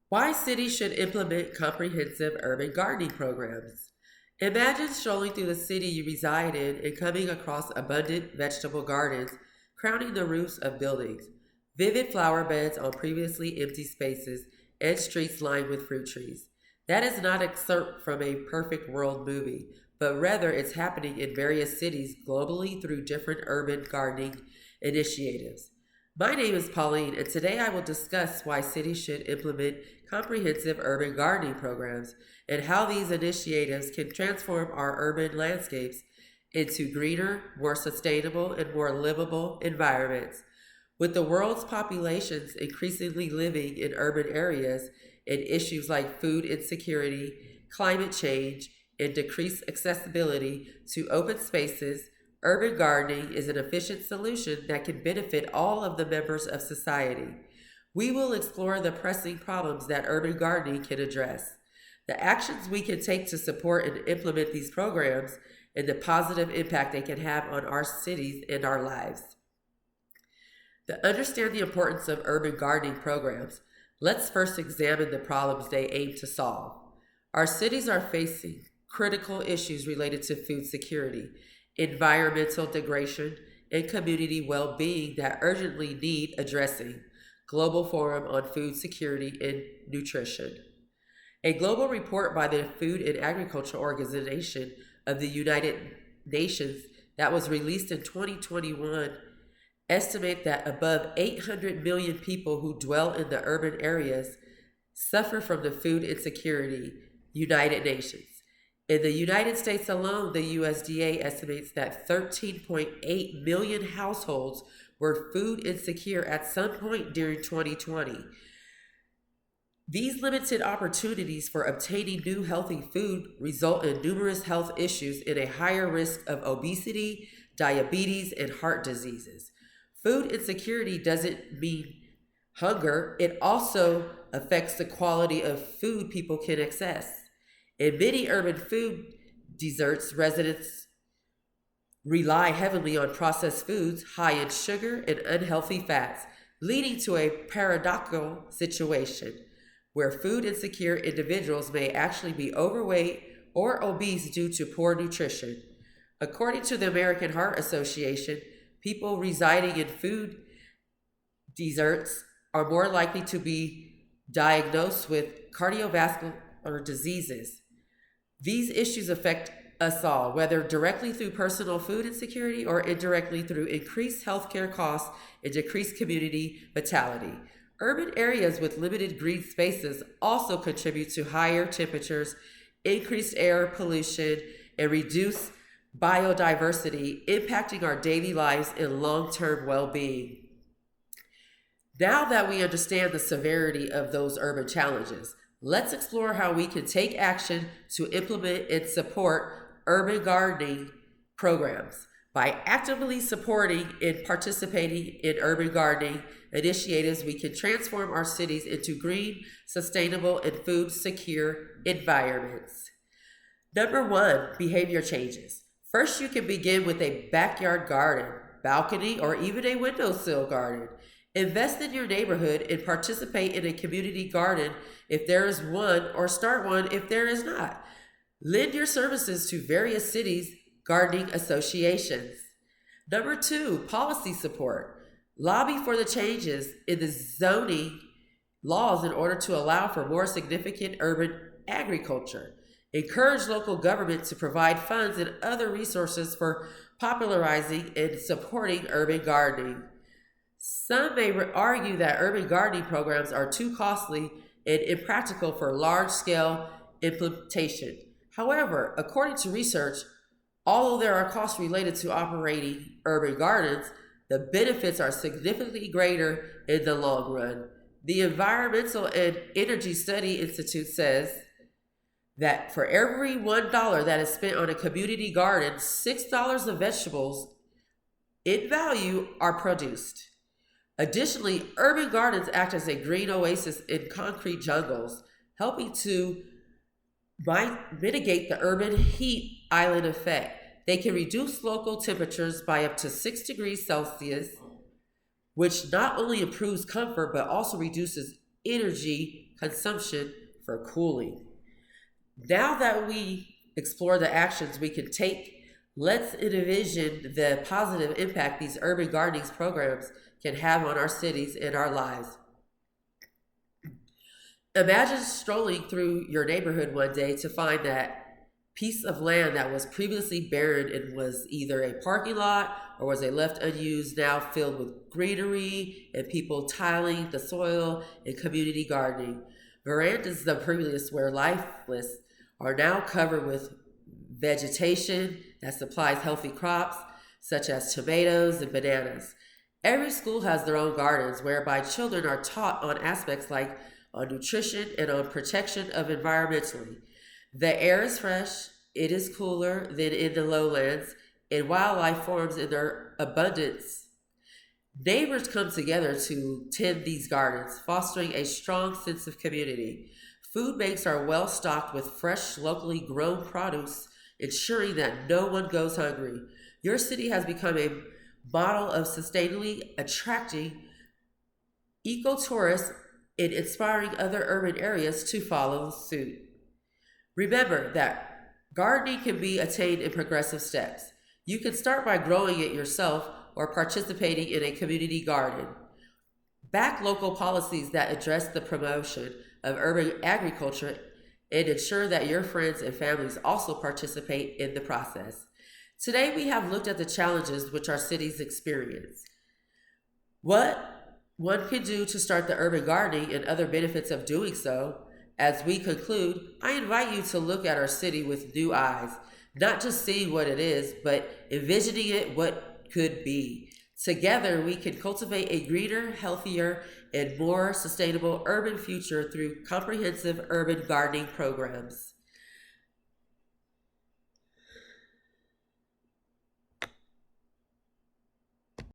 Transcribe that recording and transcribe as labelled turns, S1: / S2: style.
S1: Why cities should implement comprehensive urban gardening programs. Imagine strolling through the city you reside in and coming across abundant vegetable gardens crowning the roofs of buildings, vivid flower beds on previously empty spaces, and streets lined with fruit trees. That is not excerpt from a perfect world movie, but rather it's happening in various cities globally through different urban gardening initiatives. My name is Pauline, and today I will discuss why cities should implement comprehensive urban gardening programs and how these initiatives can transform our urban landscapes into greener, more sustainable, and more livable environments. With the world's populations increasingly living in urban areas and issues like food insecurity, climate change, and decreased accessibility to open spaces, urban gardening is an efficient solution that can benefit all of the members of society. We will explore the pressing problems that urban gardening can address, the actions we can take to support and implement these programs, and the positive impact they can have on our cities and our lives. To understand the importance of urban gardening programs, let's first examine the problems they aim to solve. Our cities are facing critical issues related to food security, environmental degradation, and community well being that urgently need addressing. Global Forum on Food Security and Nutrition. A global report by the Food and Agriculture Organization of the United Nations that was released in 2021 estimate that above 800 million people who dwell in the urban areas suffer from the food insecurity United Nations. In the United States alone, the USDA estimates that 13.8 million households were food insecure at some point during 2020. These limited opportunities for obtaining new healthy food result in numerous health issues and a higher risk of obesity, diabetes, and heart diseases. Food insecurity doesn't mean hunger, it also affects the quality of food people can access. In many urban food deserts, residents rely heavily on processed foods high in sugar and unhealthy fats, leading to a paradoxical situation where food insecure individuals may actually be overweight or obese due to poor nutrition. According to the American Heart Association, people residing in food deserts are more likely to be diagnosed with cardiovascular diseases. These issues affect us all, whether directly through personal food insecurity or indirectly through increased healthcare costs and decreased community vitality. Urban areas with limited green spaces also contribute to higher temperatures, increased air pollution, and reduced biodiversity, impacting our daily lives and long-term well-being. Now that we understand the severity of those urban challenges, let's explore how we can take action to implement and support urban gardening programs. By actively supporting and participating in urban gardening initiatives, we can transform our cities into green, sustainable, and food secure environments. Number one, behavior changes. First, you can begin with a backyard garden, balcony, or even a windowsill garden. Invest in your neighborhood and participate in a community garden if there is one, or start one if there is not. Lend your services to various cities' gardening associations. Number two, policy support. Lobby for the changes in the zoning laws in order to allow for more significant urban agriculture. Encourage local government to provide funds and other resources for popularizing and supporting urban gardening. Some may argue that urban gardening programs are too costly and impractical for large-scale implementation. However, according to research, although there are costs related to operating urban gardens, the benefits are significantly greater in the long run. The Environmental and Energy Study Institute says that for every $1 that is spent on a community garden, $6 of vegetables in value are produced. Additionally, urban gardens act as a green oasis in concrete jungles, helping to mitigate the urban heat island effect. They can reduce local temperatures by up to 6 degrees Celsius, which not only improves comfort but also reduces energy consumption for cooling. Now that we explore the actions we can take, let's envision the positive impact these urban gardening programs can have on our cities and our lives. Imagine strolling through your neighborhood one day to find that piece of land that was previously barren and was either a parking lot or was a left unused, now filled with greenery and people tiling the soil and community gardening. Verandas that previously were lifeless are now covered with vegetation that supplies healthy crops such as tomatoes and bananas. Every school has their own gardens whereby children are taught on aspects like on nutrition and on protection of environmentally. The air is fresh, it is cooler than in the lowlands, and wildlife forms in their abundance. Neighbors come together to tend these gardens, fostering a strong sense of community. Food banks are well stocked with fresh, locally grown produce, ensuring that no one goes hungry. Your city has become a model of sustainably attracting ecotourists and inspiring other urban areas to follow suit. Remember that gardening can be attained in progressive steps. You can start by growing it yourself or participating in a community garden. Back local policies that address the promotion of urban agriculture and ensure that your friends and families also participate in the process. Today, we have looked at the challenges which our cities experience. What one can do to start the urban gardening and other benefits of doing so. As we conclude, I invite you to look at our city with new eyes, not just seeing what it is, but envisioning it what could be. Together, we can cultivate a greener, healthier, and more sustainable urban future through comprehensive urban gardening programs.